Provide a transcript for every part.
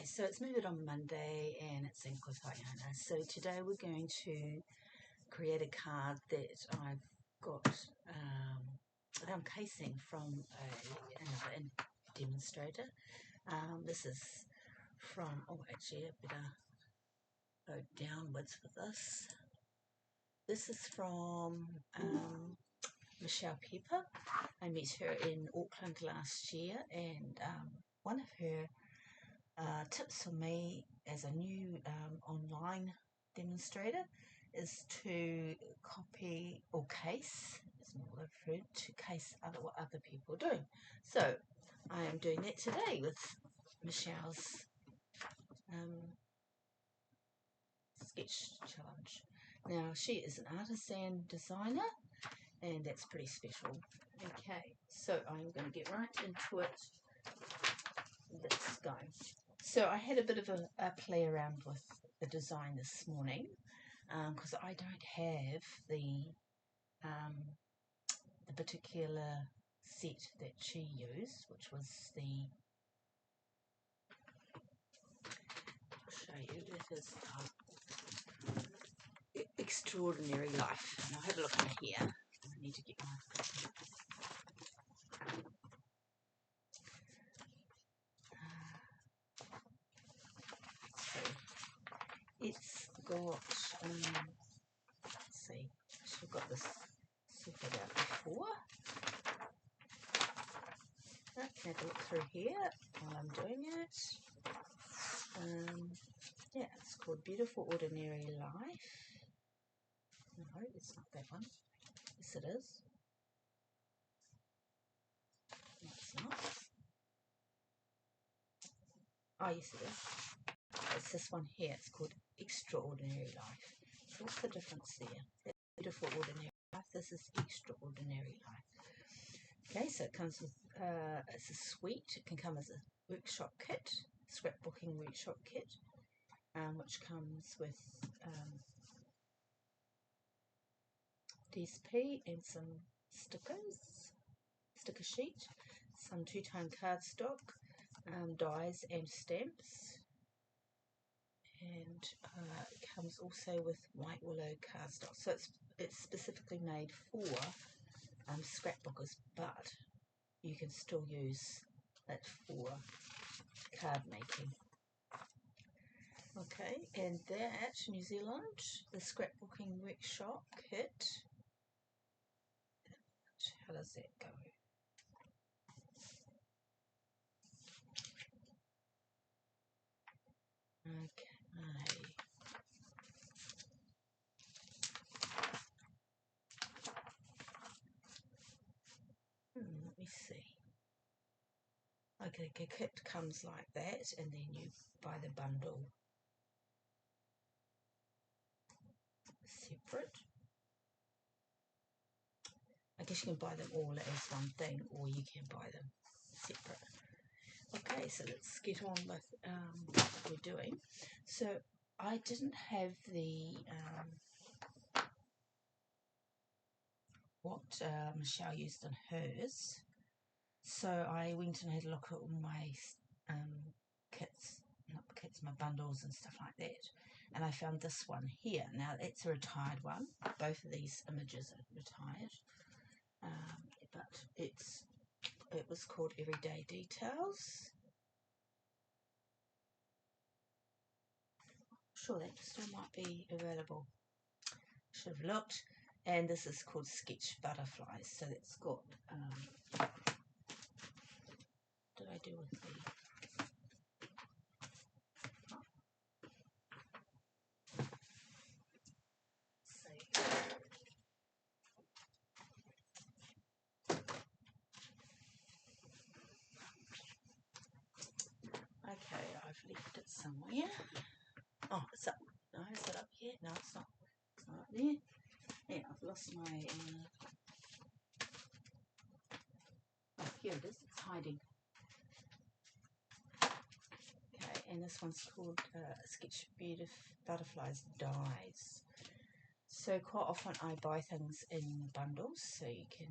Okay, so it's moved on Monday and it's in Kotayana. So today we're going to create a card that I've got that I'm casing from another demonstrator. This is from, actually I better go downwards with this. This is from Michelle Pepper. I met her in Auckland last year, and one of her tips for me as a new online demonstrator is to copy or case, is more referred to case what other people are doing. So I am doing that today with Michelle's sketch challenge. Now she is an artisan designer, and that's pretty special. Okay, so I'm going to get right into it. Let's go. So I had a bit of a play around with the design this morning because I don't have the particular set that she used, which was the, I'll show you, it is Extraordinary Life. Now have a look in here. I need to get my it's got, let's see, I've got this sorted out before. I can have a look through here while I'm doing it. Yeah, it's called Beautiful Ordinary Life. No, it's not that one. Yes, it is. No, it's not. Oh, yes, it is. It's this one here. It's called Extraordinary Life. So what's the difference there? That's Beautiful Ordinary Life. This is Extraordinary Life. Okay, so it comes with, it's a suite. It can come as a workshop kit, scrapbooking workshop kit, which comes with DSP and some stickers, sticker sheet, some 2-tone cardstock, dies and stamps, and it comes also with white willow cardstock. So it's specifically made for scrapbookers, but you can still use it for card making. Okay, and that, New Zealand, the scrapbooking workshop kit. How does that go? Okay. Let me see. Okay, the kit comes like that, and then you buy the bundle separate. I guess you can buy them all as one thing, or you can buy them separate. Okay, so let's get on with what we're doing. So I didn't have the what Michelle used on hers, so I went and had a look at all my my bundles and stuff like that, and I found this one here. Now it's a retired one. Both of these images are retired, but it was called Everyday Details. Sure, that still might be available. Should have looked. And this is called Sketch Butterflies. So it's got, what did I do with the, okay, I've left it somewhere. Oh, it's up. No, is it up here? No, it's not. It's not up there. Yeah, I've lost my, oh, here it is. It's hiding. Okay, and this one's called Sketch Butterflies Dies. So quite often I buy things in bundles, so you can,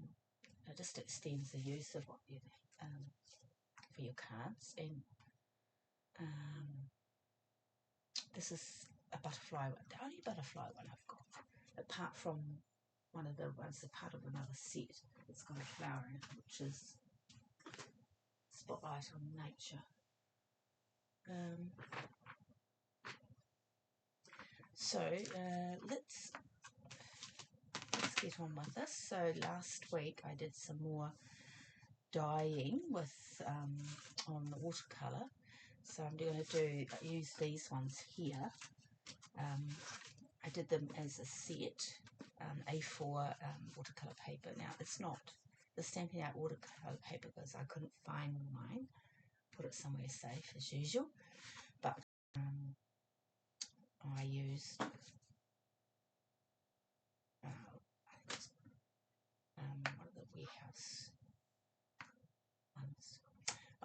it just extends the use of what you for your cards, and this is a butterfly one, the only butterfly one I've got, apart from one of the ones, a part of another set that's got a flower in it, which is Spotlight on Nature. So let's get on with this. So last week I did some more dyeing with on the watercolour. So I'm going to use these ones here. I did them as a set, A4 watercolour paper. Now it's not the Stampin' Up watercolour paper because I couldn't find mine. Put it somewhere safe as usual. But I used one of the warehouse ones.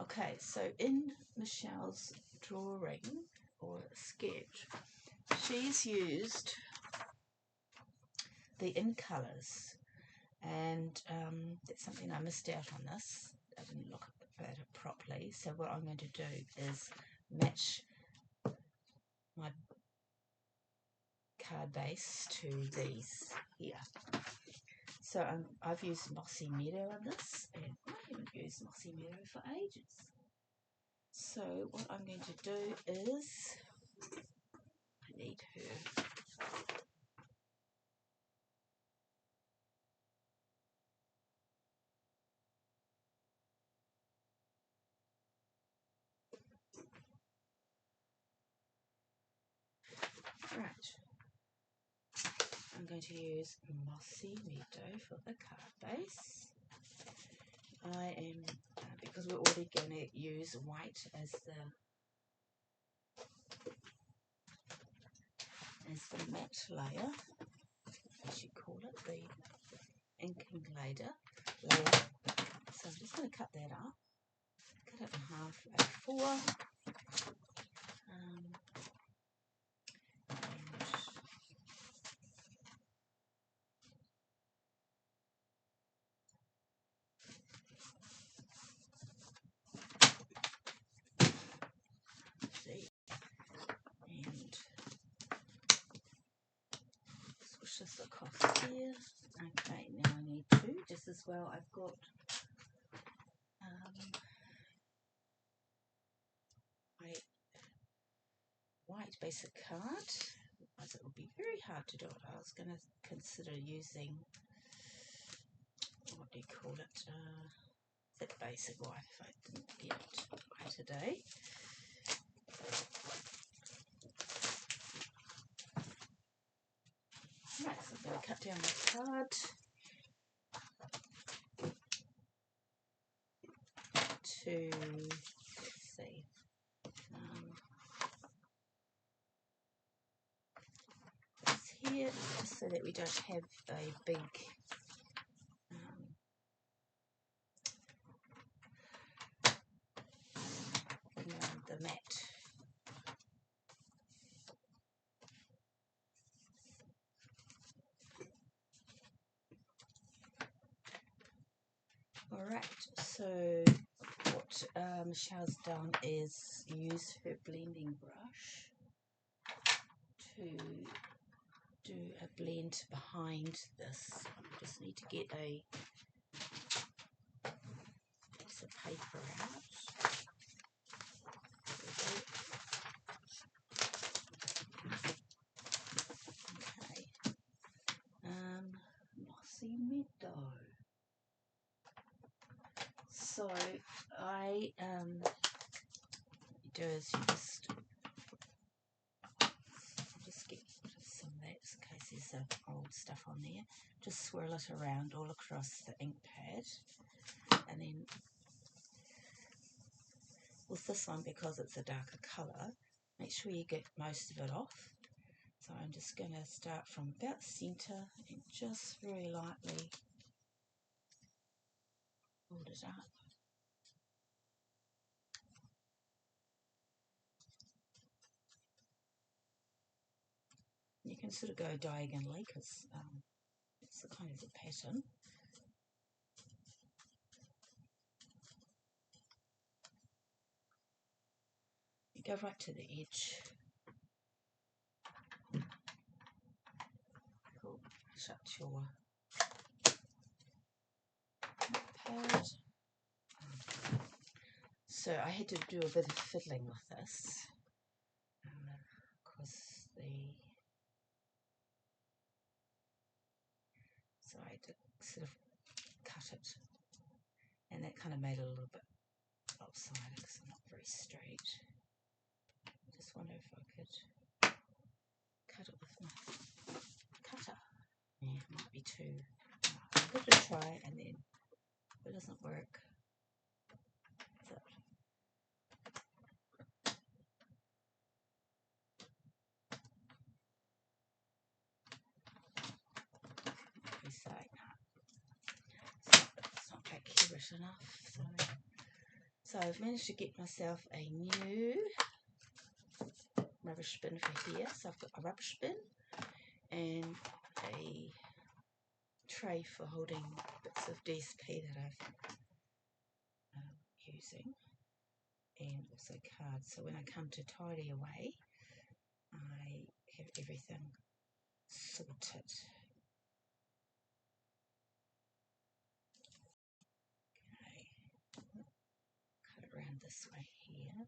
Okay, so in Michelle's drawing or sketch, she's used the in colours, and that's something I missed out on this. I didn't look at it properly. So what I'm going to do is match my card base to these here. So I've used Mossy Meadow on this, and I haven't used Mossy Meadow for ages. So what I'm going to do is, I need her. Right. I'm going to use Mossy Meadow for the card base. I am, because we're already going to use white as the matte layer, as you call it, the inking layer. So I'm just going to cut that up, cut it in half, A4, and switch this across here. Okay, now I need two just as well. I've got my white basic card, otherwise it would be very hard to do it. I was going to consider using, what do you call it, that basic white if I didn't get it by today. Right, so I'm going to cut down my card to, let's see, this here, just so that we don't have a big the mat. Alright, so what Michelle's done is use her blending brush to do a blend behind this. I just need to get a piece of paper out. Okay, Mossy Meadow. So I do is you just get some of that in case there's some old stuff on there. Just swirl it around all across the ink pad, and then with this one, because it's a darker colour, make sure you get most of it off. So I'm just going to start from about centre and just very lightly hold it up. You can sort of go diagonally because it's the kind of the pattern. You go right to the edge. shut your pad. So I had to do a bit of fiddling with this because so I had to sort of cut it, and that kind of made it a little bit lopsided because I'm not very straight. I just wonder if I could cut it with my cutter. Yeah, it might be too. I'll give it a try, and then if it doesn't work, that's it. So it's not accurate enough. So I've managed to get myself a new rubbish bin for here. So I've got a rubbish bin and a tray for holding bits of DSP that I'm using, and also cards. So when I come to tidy away, I have everything sorted. Okay, cut it around this way here.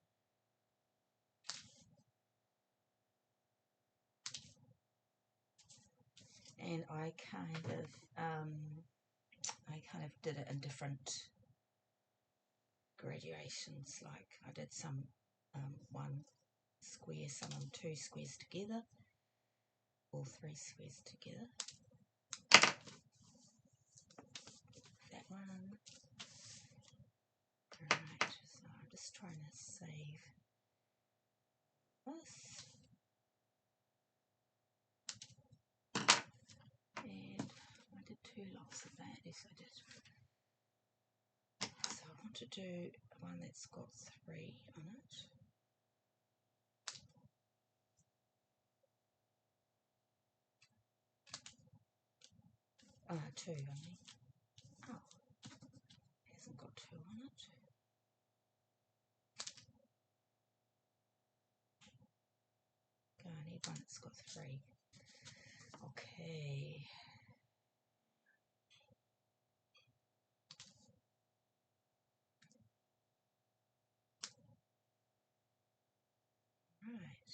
And I kind of did it in different gradations. Like I did some one square, some of them two squares together, or three squares together. That one. Right, so I'm just trying to save this. And I did two lots of that. Yes, I did. So I want to do one that's got three on it. Two only. Oh, it hasn't got two on it. Okay, I need one that's got three. Okay. Right.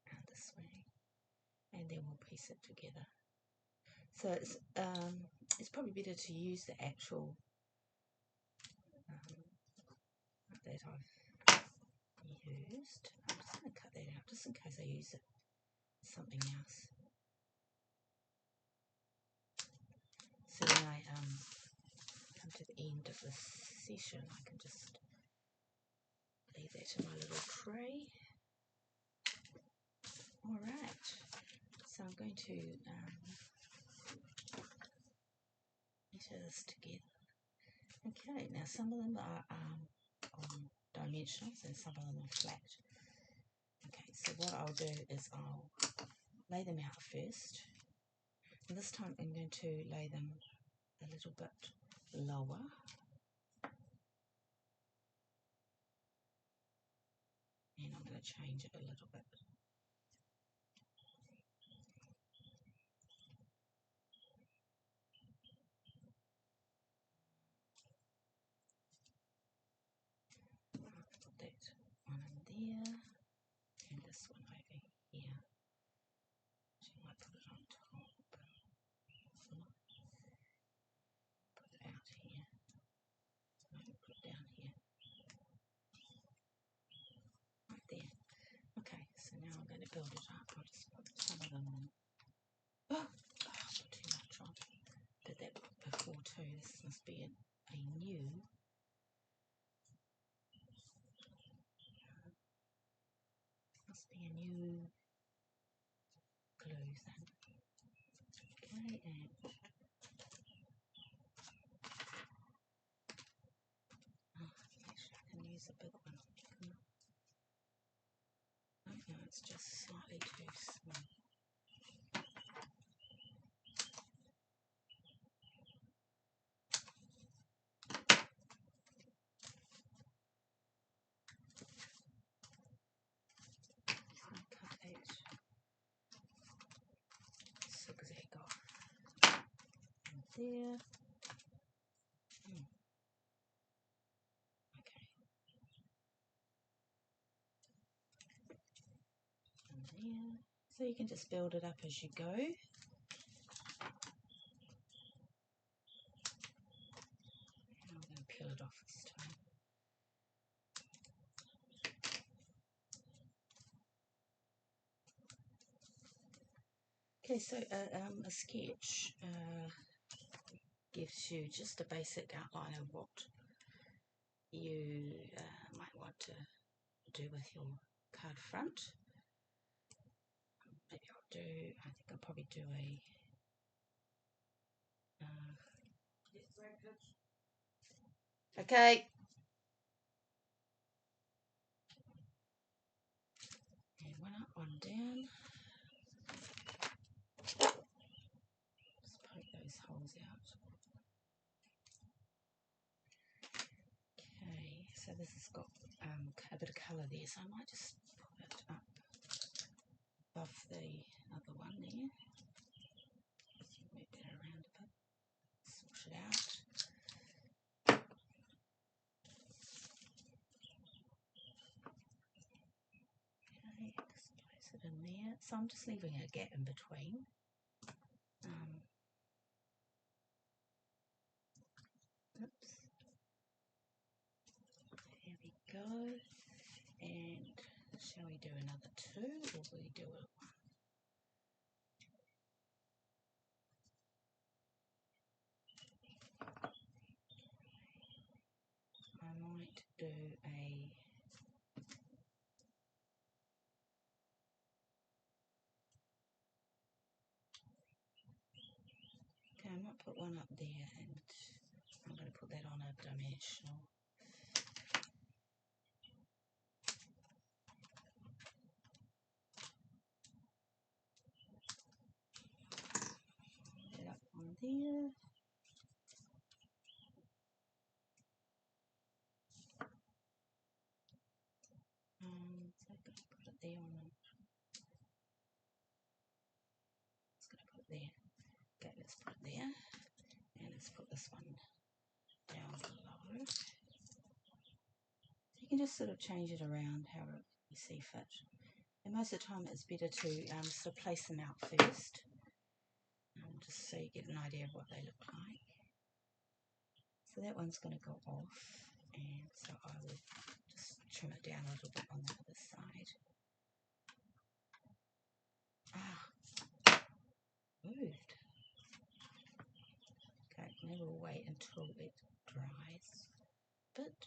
Around this way. And then we'll piece it together. So it's probably better to use the actual that I've used. I'm just going to cut that out just in case I use it for something else. So when I come to the end of this session, I can just leave that in my little tray. Alright, so I'm going to measure this together. Okay, now some of them are on dimensionals and some of them are flat. Okay, so what I'll do is I'll lay them out first. And this time I'm going to lay them a little bit lower. And I'm going to change it a little bit. Put that one in there, and this one over here. So I might put it on top. Put it out here. Maybe put it down here. Right there. Okay, so now I'm going to build it up. I'll just put some of them on. Oh, I put too much on. Did that before too. This must be a new. Must be a new glue then. Okay, and actually I can use a big one. No, it's just slightly too small. So cut it zigzag there. Okay. And there. So you can just build it up as you go. I'm going to peel it off this time. Okay, so a sketch gives you just a basic outline of what you might want to do with your card front. Maybe I think I'll probably do a okay. And one up, one down. Just poke those holes out. Okay, so this has got a bit of colour there, so I might just put it up above the other one there. Move that around a bit. Switch it out. Just place it in there. So I'm just leaving a gap in between. Oops. There we go. And shall we do another two, or will we do it one? I might do a okay, I might put one up there, and I'm going to put that on a dimensional. Put that up on there. So I'm going to put it there on the. Just going to put it there. Okay, let's put it there, and let's put this one down below. You can just sort of change it around however you see fit. And most of the time it's better to sort of place them out first, just so you get an idea of what they look like. So that one's going to go off, and so I will just trim it down a little bit on the other side. Moved. Okay, now we'll wait until it dries a bit.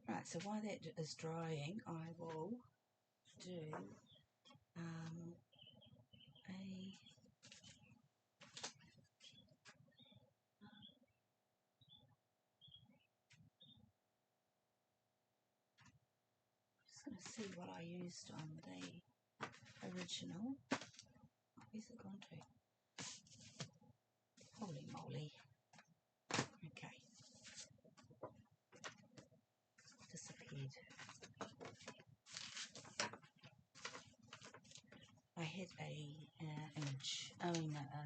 Right, so while that is drying, I will do just going to see what I used on the original. Where's it gone to? Holy moly. Okay. Disappeared. I had a image, a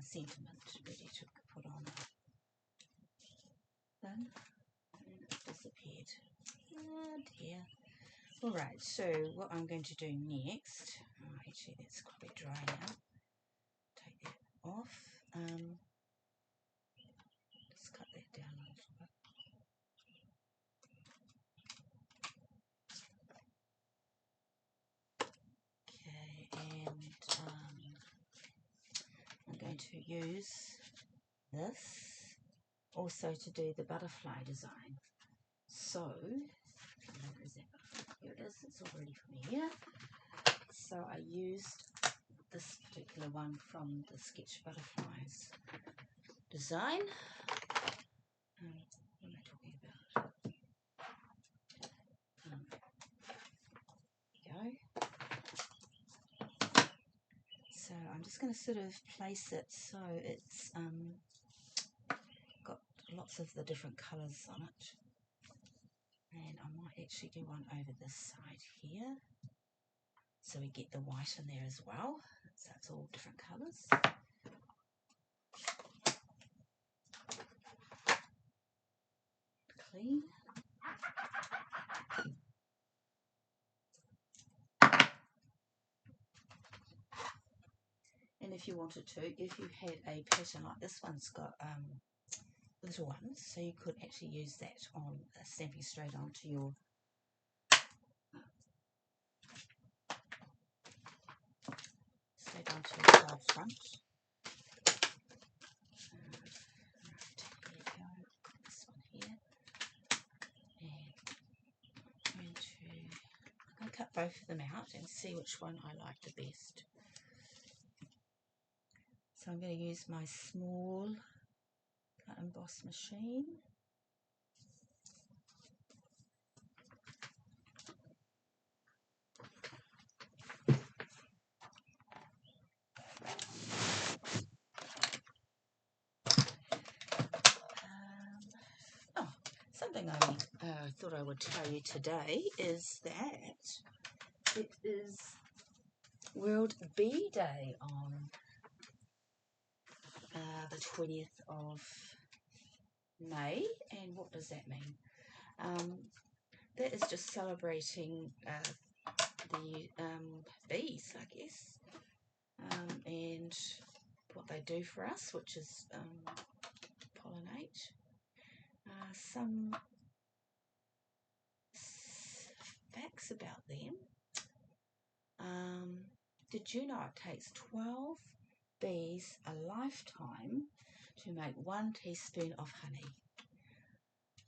sentiment ready to put on it. Then it disappeared. Oh dear. Alright, so what I'm going to do next, actually that's quite dry now, take that off, just cut that down a little bit. Okay, and I'm going to use this also to do the butterfly design. So, where is it? Here it is, it's all ready for me here. So I used this particular one from the Sketch Butterflies design. What am I talking about? There we go. So I'm just going to sort of place it so it's got lots of the different colours on it. And I might actually do one over this side here, so we get the white in there as well. So it's all different colours. Clean. And if you wanted to, if you had a pattern like this one's got little ones, so you could actually use that on stamping straight onto your card front. There you go. This one here, and I'm going to cut both of them out and see which one I like the best. So I'm going to use my small cut and emboss machine. Something I thought I would tell you today is that it is World Bee Day on the 20th of May. And what does that mean? That is just celebrating the bees, I guess, and what they do for us, which is pollinate. Some facts about them. Did you know it takes 12 bees a lifetime to make 1 teaspoon of honey?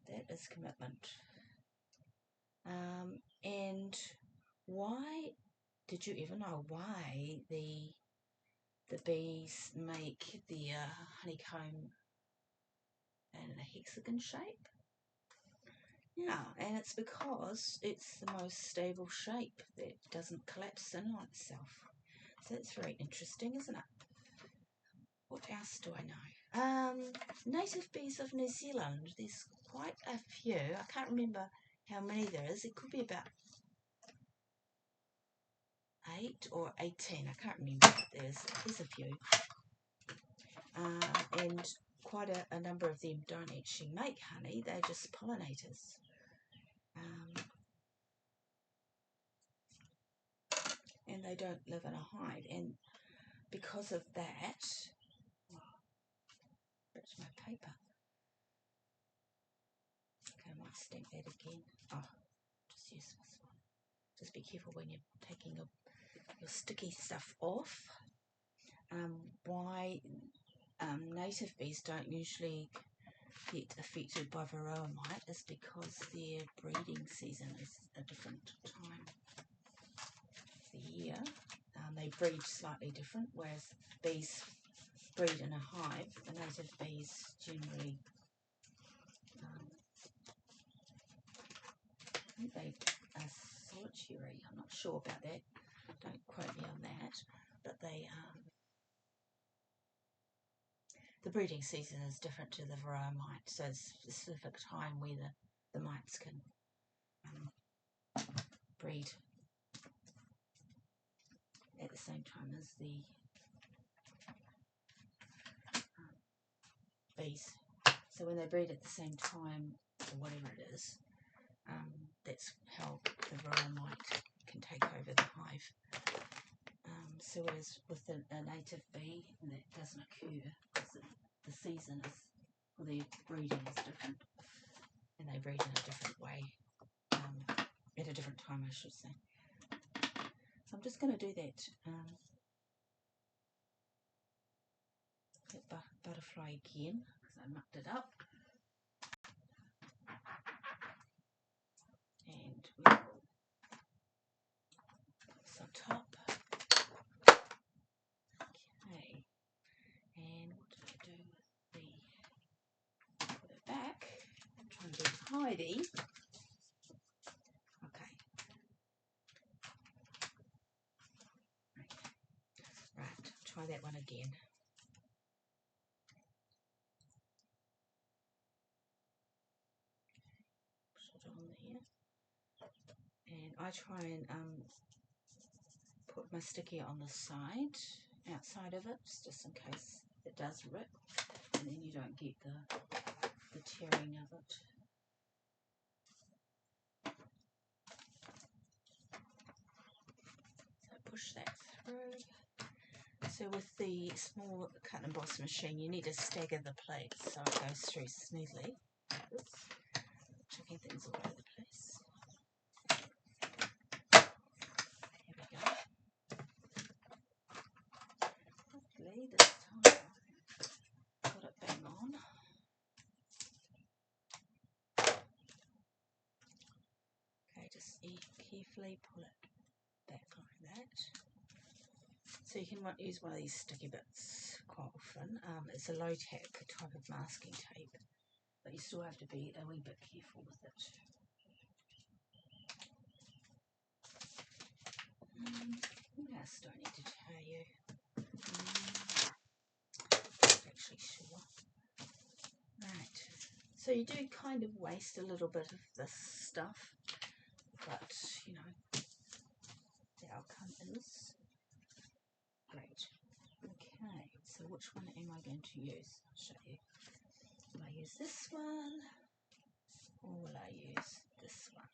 That is commitment. And why, did you ever know why the bees make the honeycomb in a hexagon shape? Yeah, and it's because it's the most stable shape that doesn't collapse in on itself. So that's very interesting, isn't it? What else do I know? Native bees of New Zealand. There's quite a few. I can't remember how many there is. It could be about 8 or 18. I can't remember, but there's a few. And quite a number of them don't actually make honey. They're just pollinators. And they don't live in a hive, and because of that, that's my paper. Okay, I might stamp that again. Oh, just use this one. Just be careful when you're taking your sticky stuff off. Why native bees don't usually get affected by varroa mite is because their breeding season is a different time of the year. They breed slightly different, whereas bees breed in a hive. The native bees generally, I think they are solitary. I'm not sure about that. Don't quote me on that. But they, the breeding season is different to the varroa mite. So it's a specific time where the mites can breed at the same time as the bees. So when they breed at the same time, or whatever it is, that's how the varroa mite can take over the hive. So whereas with a native bee, that doesn't occur because the season is, or the breeding is different, and they breed in a different way, at a different time, I should say. So I'm just going to do that butterfly again, because I mucked it up. And we will put this on top. Okay, and what did I do with put it back? I'm trying to be tidy. Okay. Right, try that one again. Put it on there. And I try and put my sticky on the side, outside of it, just in case it does rip, and then you don't get the tearing of it. So push that through. So with the small cut and emboss machine, you need to stagger the plates so it goes through smoothly. Like this, chucking things all over the place. Here we go. Hopefully this time got it bang on. Okay, just carefully pull it back like that. So you can use one of these sticky bits quite often. It's a low tack type of masking tape, but you still have to be a wee bit careful with it. What else do I need to tell you? Not actually sure. Right, so you do kind of waste a little bit of this stuff, but you know, the outcome is great. Okay, so which one am I going to use? I'll show you. Will I use this one, or will I use this one?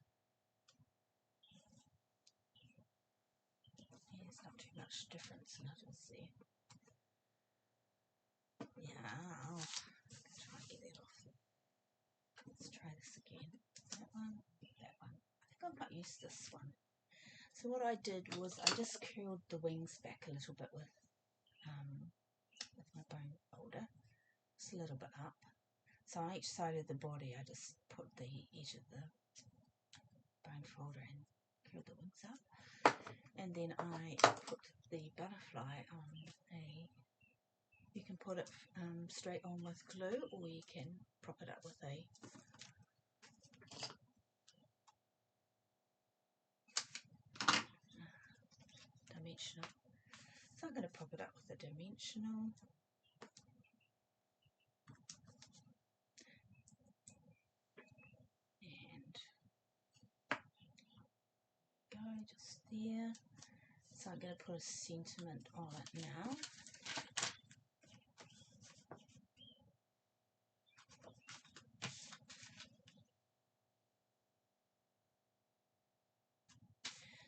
There's not too much difference in it, is there? Yeah, I'll try and get it off. Let's try this again. That one, that one. I think I might use this one. So what I did was I just curled the wings back a little bit with my bone folder, just a little bit up. So on each side of the body, I just put the edge of the bone folder and curled the wings up. And then I put the butterfly on you can put it straight on with glue, or you can prop it up with a dimensional. So I'm going to prop it up with a dimensional. And go just there. So I'm going to put a sentiment on it now.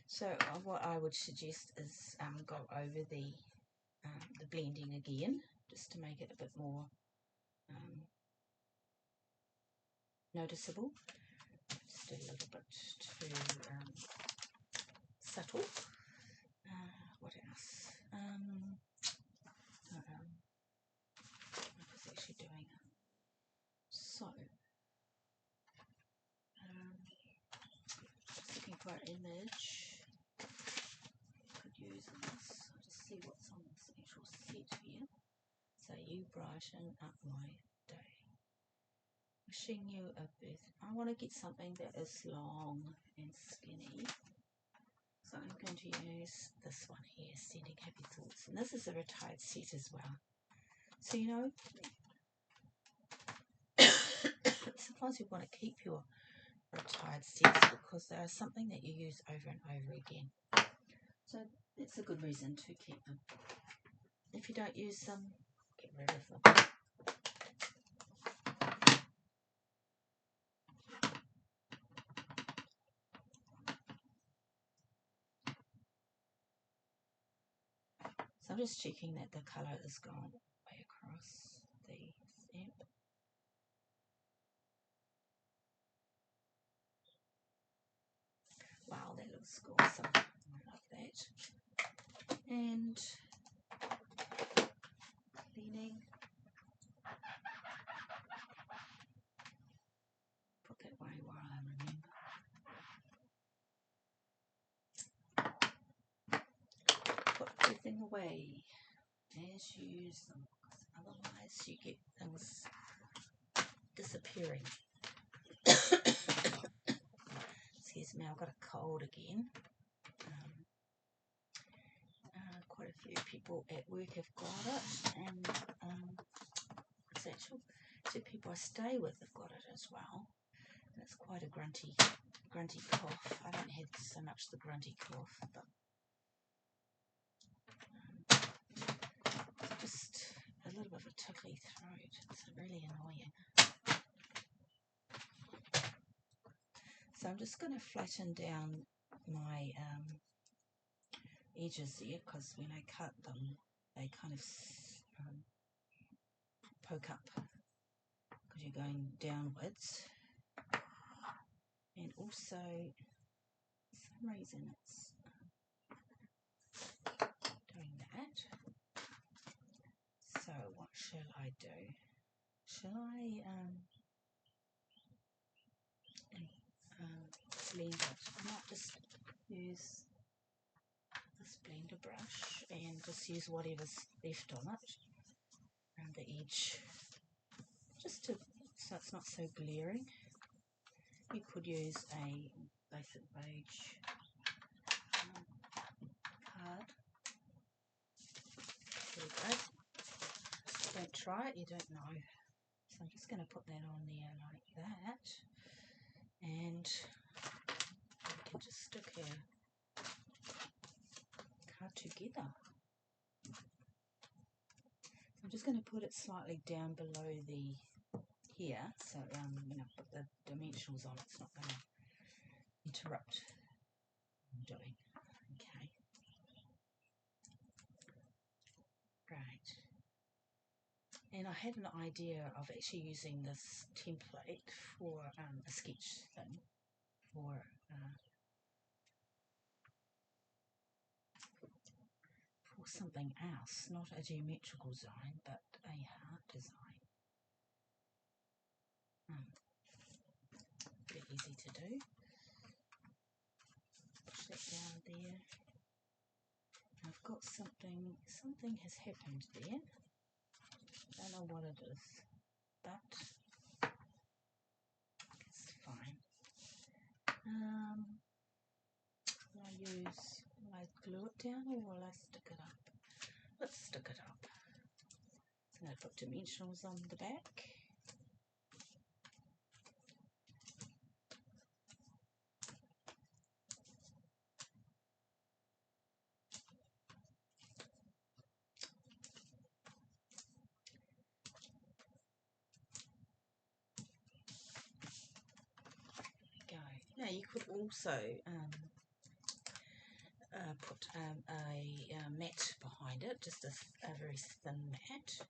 So what I would suggest is go over the blending again, just to make it a bit more noticeable. Just a little bit too subtle. What else? I was actually doing it. So, just looking for an image I could use in this. I'll just see what's on this actual set here. So, you brighten up my day. Wishing you a birthday. I want to get something that is long and skinny. So I'm going to use this one here, Sending Happy Thoughts. And this is a retired set as well. So, you know, sometimes you want to keep your retired sets because they are something that you use over and over again. So it's a good reason to keep them. If you don't use them, get rid of them. So I'm just checking that the colour is gone way across the stamp. Wow, that looks awesome. I love that. And cleaning. Put that away while I remember. Put everything away as you use them, because otherwise you get things disappearing. Excuse me, I've got a cold again. Quite a few people at work have got it, and it's actually 2 people I stay with have got it as well. And it's quite a grunty cough. I don't have so much the grunty cough, but little bit of a tickly throat. It's really annoying. So I'm just going to flatten down my edges here, because when I cut them, they kind of poke up because you're going downwards. And also, for some reason, it's doing that. So what shall I do? Shall I blend it? I might just use this blender brush and just use whatever's left on it around the edge, just to, so it's not so glaring. You could use a basic beige card. There we go. Don't try it, you don't know. So I'm just going to put that on there like that, and we can just stick our card together. I'm just going to put it slightly down below the here, so when I put the dimensionals on, it's not going to interrupt what I'm doing. Okay. Right. And I had an idea of actually using this template for a sketch thing, for something else, not a geometrical design, but a heart design. Very easy to do. Push that down there. I've got something has happened there. Don't know what it is, but it's fine. Will I glue it down or will I stick it up? Let's stick it up. So I'm going to put dimensionals on the back. Now you could also put a mat behind it, just a very thin mat,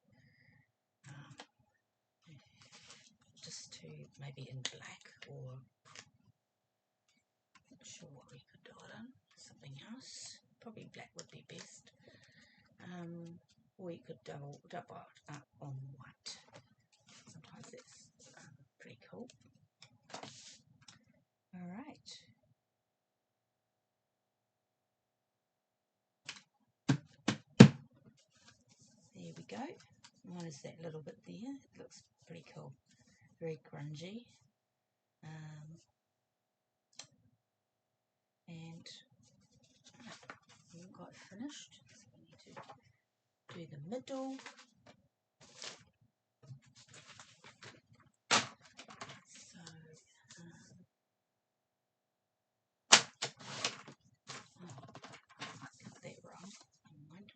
just to maybe in black, or not sure what we could do it in, something else, probably black would be best, or you could double it up on white. Sometimes that's pretty cool. Alright. There we go. Minus that little bit there. It looks pretty cool. Very grungy. And we haven't got finished. So we need to do the middle. So I cut that wrong. Never mind.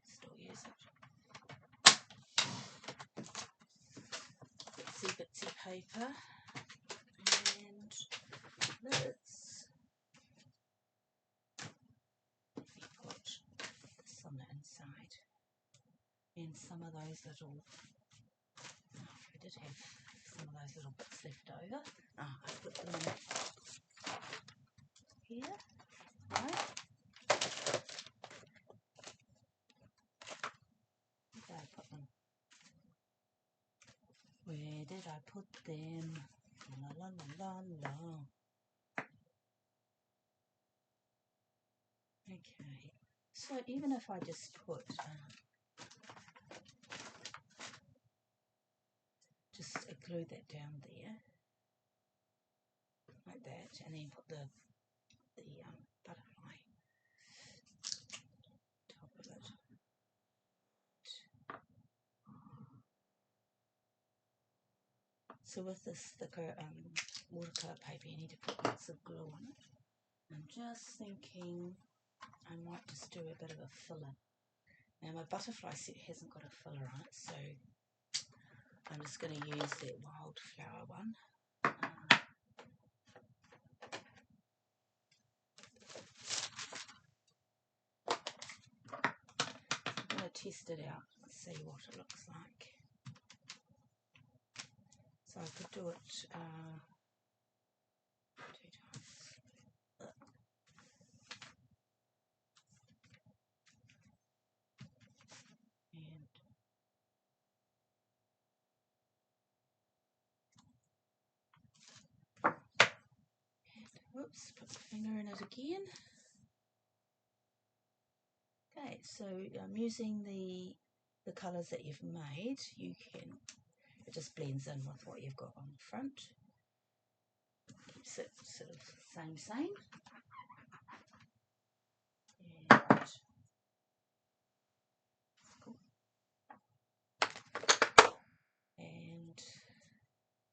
Still use it. Bitsy paper and lids. We put this on the inside, and some of those little, I did have some of those little bits left over. I put them in here, right? Where did I put them? La la la la la. Okay, so even if I just put just glue that down there like that, and then put the butterfly top of it. So with this thicker watercolour paper, you need to put lots of glue on it. I'm just thinking I might just do a bit of a filler Now my butterfly set hasn't got a filler on it, so I'm just going to use that wildflower one. I'm going to test it out and see what it looks like. So I could do it 2 times. Whoops, put the finger in it again. Okay, so I'm using the colours that you've made. It just blends in with what you've got on the front. Keeps it sort of same. And cool. And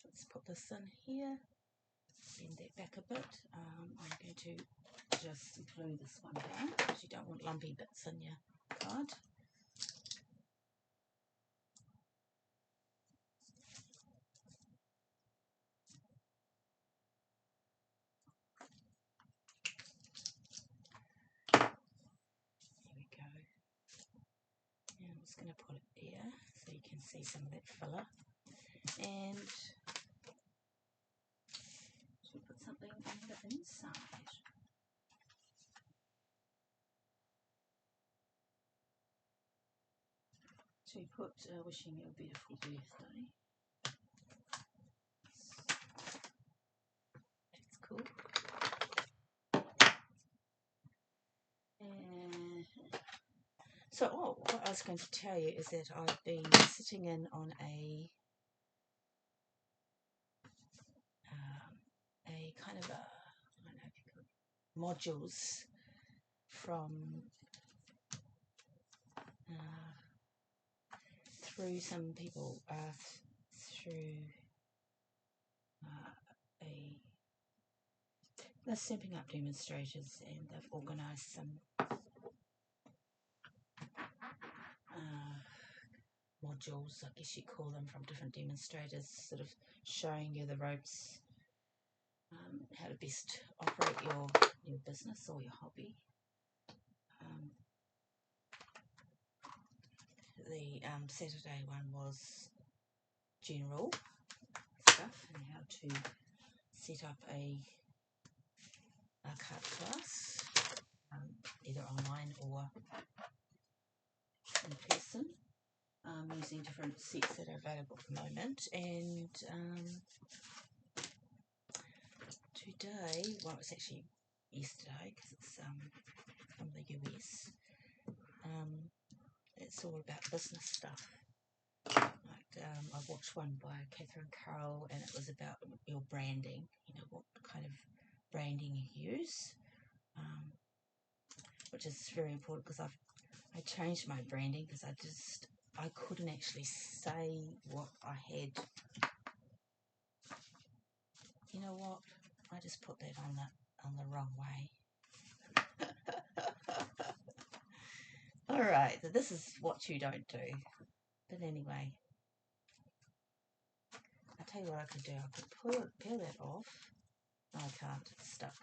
let's put this in here. Bend that back a bit. I'm going to just glue this one down because you don't want lumpy bits in your card. There we go. And I'm just going to put it there so you can see some of that filler. And should we put something on the inside? So we put wishing you a beautiful birthday. That's cool. So, what I was going to tell you is that I've been sitting in on a kind of I don't know if you could, modules from through some people through they're Stampin Up demonstrators, and they've organised some modules, I guess you call them, from different demonstrators, sort of showing you the ropes, how to best operate your business or your hobby. The Saturday one was general stuff and how to set up a card class, either online or in person, using different sets that are available at the moment. And today, well, it's actually yesterday because it's from the US, it's all about business stuff. Like I watched one by Catherine Carroll, and it was about your branding, what kind of branding you use, which is very important because I changed my branding because I couldn't actually say what I had. You know what? I just put that on the wrong way. All right, so this is what you don't do. But anyway, I'll tell you what I could do. I could peel that off. No, I can't. It's stuck.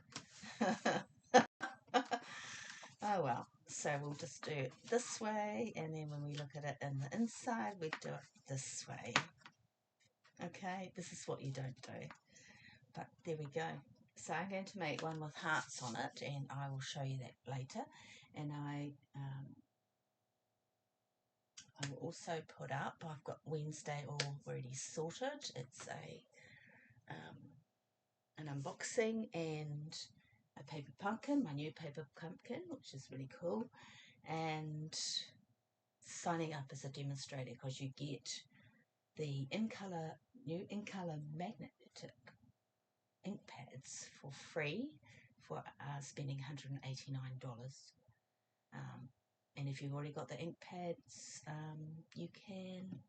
Oh well. So we'll just do it this way, and then when we look at it in the inside, we do it this way. Okay, this is what you don't do. But there we go. So I'm going to make one with hearts on it, and I will show you that later. And I will also put up, I've got Wednesday already sorted. It's an unboxing and a paper pumpkin, my new paper pumpkin, which is really cool, and signing up as a demonstrator, because you get the new in-colour magnetic ink pads for free for spending $189. And if you've already got the ink pads, you can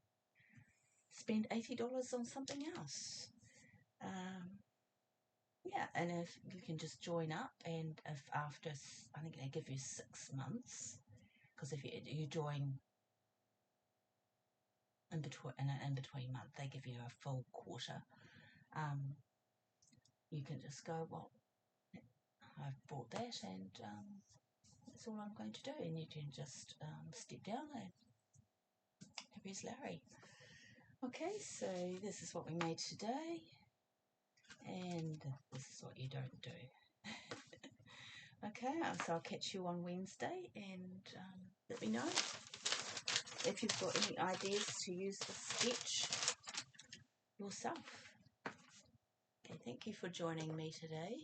spend $80 on something else. Yeah, and if you can just join up, and if after, I think they give you 6 months, because if you join in between month, they give you a full quarter. You can just go, well, I've bought that, and that's all I'm going to do, and you can just step down and here's Larry. Okay, so this is what we made today, and this is what you don't do. Okay, so I'll catch you on Wednesday, and let me know if you've got any ideas to use the sketch yourself. Okay, thank you for joining me today.